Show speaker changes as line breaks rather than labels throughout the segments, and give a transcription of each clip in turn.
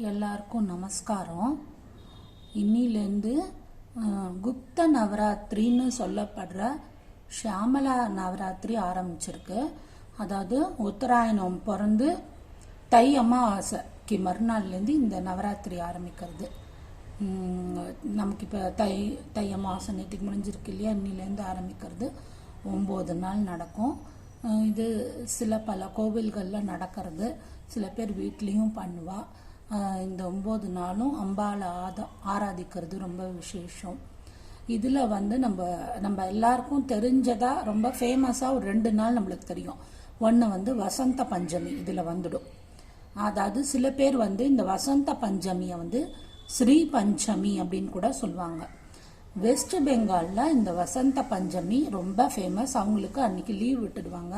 எல்லாருக்கும் நமஸ்காரம். இன்னிலேருந்து குப்த நவராத்திரின்னு சொல்லப்படுற ஷியாமலா நவராத்திரி ஆரம்பிச்சிருக்கு. அதாவது உத்தராயணம் பிறந்து தை அமாவாசைக்கு மறுநாள்லேருந்து இந்த நவராத்திரி ஆரம்பிக்கிறது. நமக்கு இப்போ தை அமாவாசை நேற்றுக்கு முடிஞ்சிருக்கு இல்லையா, இன்னிலேருந்து ஆரம்பிக்கிறது 9 நாள் நடக்கும். இது பல கோவில்களில் நடக்கிறது, சில பேர் வீட்லேயும் பண்ணுவா. இந்த 9 நாளும் அம்பாளை ஆராதிக்கிறது ரொம்ப விசேஷம். இதில் நம்ம எல்லாருக்கும் தெரிஞ்சதாக ரொம்ப ஃபேமஸாக ஒரு 2 நாள் நம்மளுக்கு தெரியும். ஒன்று வசந்த பஞ்சமி இதில் வந்துடும். அதாவது சில பேர் இந்த வசந்த பஞ்சமியை ஸ்ரீ பஞ்சமி அப்படின்னு கூட சொல்லுவாங்க. வெஸ்ட் பெங்காலில் இந்த வசந்த பஞ்சமி ரொம்ப ஃபேமஸ். அவங்களுக்கு அன்னைக்கு லீவ் விட்டுடுவாங்க.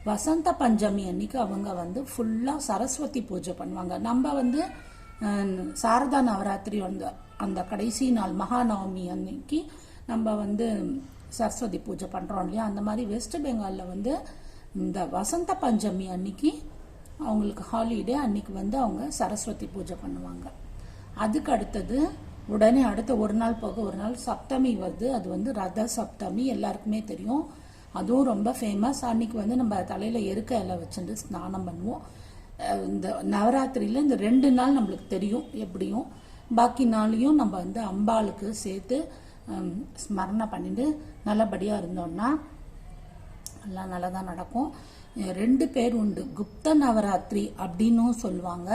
வசந்த பஞ்சமி அன்னைக்கு அவங்க ஃபுல்லாக சரஸ்வதி பூஜை பண்ணுவாங்க. நம்ம சாரதா நவராத்திரி அந்த கடைசி நாள் மகாநவமி அன்னைக்கு நம்ம சரஸ்வதி பூஜை பண்ணுறோம் இல்லையா, அந்த மாதிரி வெஸ்ட் பெங்காலில் இந்த வசந்த பஞ்சமி அன்னைக்கு அவங்களுக்கு ஹாலிடே. அன்னைக்கு அவங்க சரஸ்வதி பூஜை பண்ணுவாங்க. அதுக்கு அடுத்தது உடனே அடுத்த ஒரு நாள் போக ஒரு நாள் சப்தமி வருது. அது ரத சப்தமி, எல்லாருக்குமே தெரியும். அதுவும் ரொம்ப ஃபேமஸ். அன்னைக்கு நம்ம தலையில் எருக்க இலை வச்சுட்டு ஸ்நானம் பண்ணுவோம். இந்த நவராத்திரியில் இந்த 2 நாள் நம்மளுக்கு தெரியும் எப்படியும். பாக்கி நாளையும் நம்ம அம்பாளுக்கு சேர்த்து ஸ்மரணை பண்ணிட்டு நல்லபடியாக இருந்தோம்னா எல்லாம் நல்லதாக நடக்கும். 2 பேர் உண்டு. குப்த நவராத்திரி அப்படின்னும் சொல்லுவாங்க,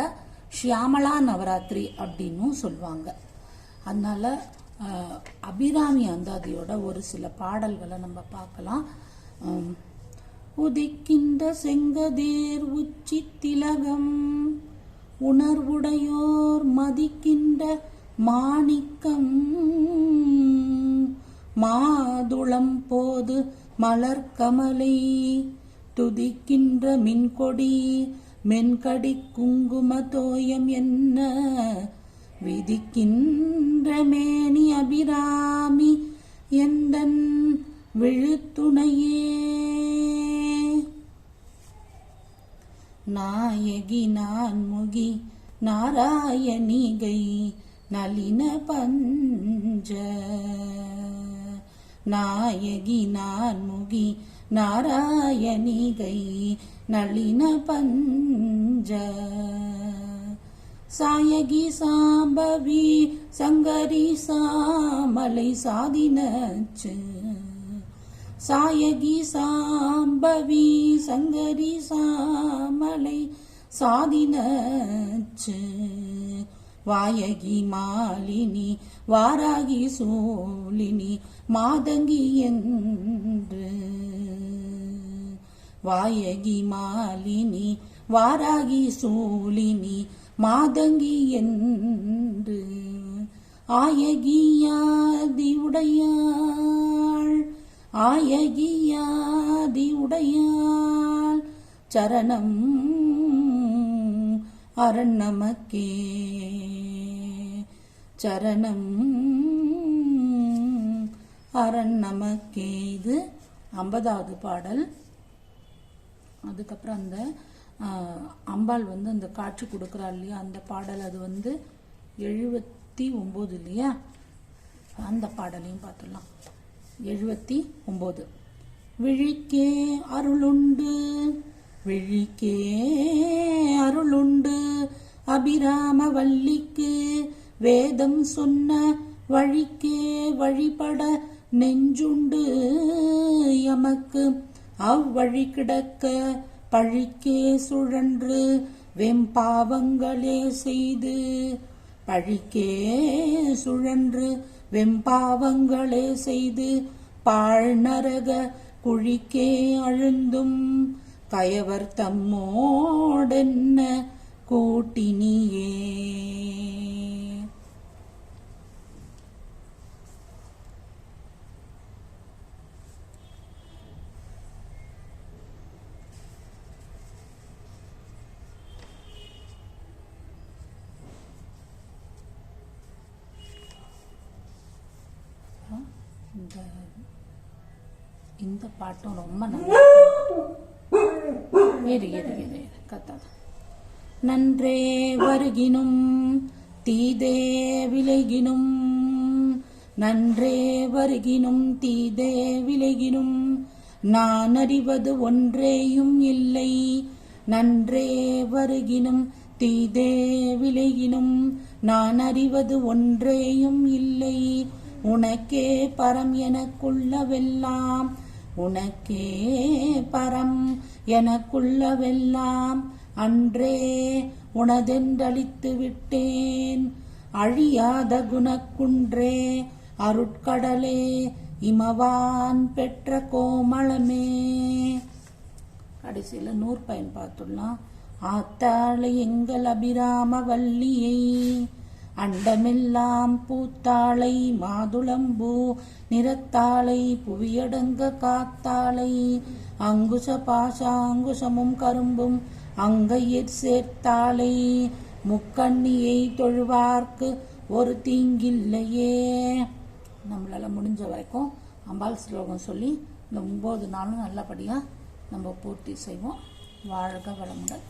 ஷியாமலா நவராத்திரி அப்படின்னும் சொல்லுவாங்க. அதனால அபிராமி அந்தாதியோட ஒரு சில பாடல்களை நம்ம பார்க்கலாம். உதிக்கின்ற செங்கதேர் உச்சி திலகம் உணர்வுடையோர் மதிக்கின்ற மாணிக்கம் மாதுளம் போது மலர்கமலை துதிக்கின்ற மின்கொடி மென்கடி குங்கும தோயம் என்ன விதிக்கின்ற மேனி அபிராமி எந்தன் விழுத்துணையே நாயகி நான்முகி நாராயணிகை நளின பஞ்ச நாயகி நான்முகி நாராயணிகை நளின பஞ்ச சாயகி சாம்பவி சங்கரி சாமலை சாதினச்சு சாயகி சாம்பவி சங்கரி சாமலை சாதினச்சு வாயகி மாலினி வாராகி சூலினி மாதங்கி என்று வாயகி மாலினி வாராகி சூலினி மாதங்கி என்று ஆயகியாதி உடையாள் ஆயகியாதி உடையாள் சரணம் அரண் நமக்கே சரணம் அரண் நமக்கே. இது 50வது பாடல். அதுக்கப்புறம் அந்த அம்பாள் அந்த காட்சி கொடுக்குறா இல்லையா, அந்த பாடல் அது 79 இல்லையா, அந்த பாடலையும் பார்த்துடலாம். 79. விழிக்கே அருளுண்டு விழிக்கே அருளுண்டு அபிராம வல்லிக்கு வேதம் சொன்ன வழிக்கே வழிபட நெஞ்சுண்டு எமக்கு அவ்வழி கிடக்க பழிக்கே சுழன்று வெம்பாவங்களே செய்து பழிக்கே சுழன்று வெம்பாவங்களே செய்து பாழ்நரக குழிக்கே அழுந்தும் கயவர் தம்மோடென்ன கூட்டினியே. இந்த பாட்டும் ரொம்ப நல்லா கத்தாத. நன்றே வருகினும் தீதே விலகினும். நன்றே வருகினும் தீதே விலகினும். நான் அறிவது ஒன்றேயும் இல்லை. நன்றே வருகினும் தீதே விலகினும். நான் அறிவது ஒன்றேயும் இல்லை. உனக்கே பரம் எனக்குள்ளவெல்லாம். உனக்கே பரம் எனக்குள்ளவெல்லாம். அன்றே உனதென்றளித்து விட்டேன். அழியாத குணக்குன்றே அருட்கடலே இமவான் பெற்ற கோமளமே. கடைசியில் 100 பயன் பார்த்துடலாம். ஆத்தாளை எங்கள் அபிராம வல்லியை, அண்டமெல்லாம் பூத்தாளை மாதுளம்பூ நிறத்தாளை புவியடங்க காத்தாளை, அங்குச பாசாங்குசமும் கரும்பும் அங்கையிற் சேர்த்தாளை, முக்கண்ணியை தொழுவார்க்கு ஒரு தீங்கில்லையே. நம்மளால் முடிஞ்ச வரைக்கும் அம்பாள் ஸ்லோகம் சொல்லி இந்த 9 நாளும் நல்லபடியாக நம்ம பூர்த்தி செய்வோம். வாழ்க வளமுடன்.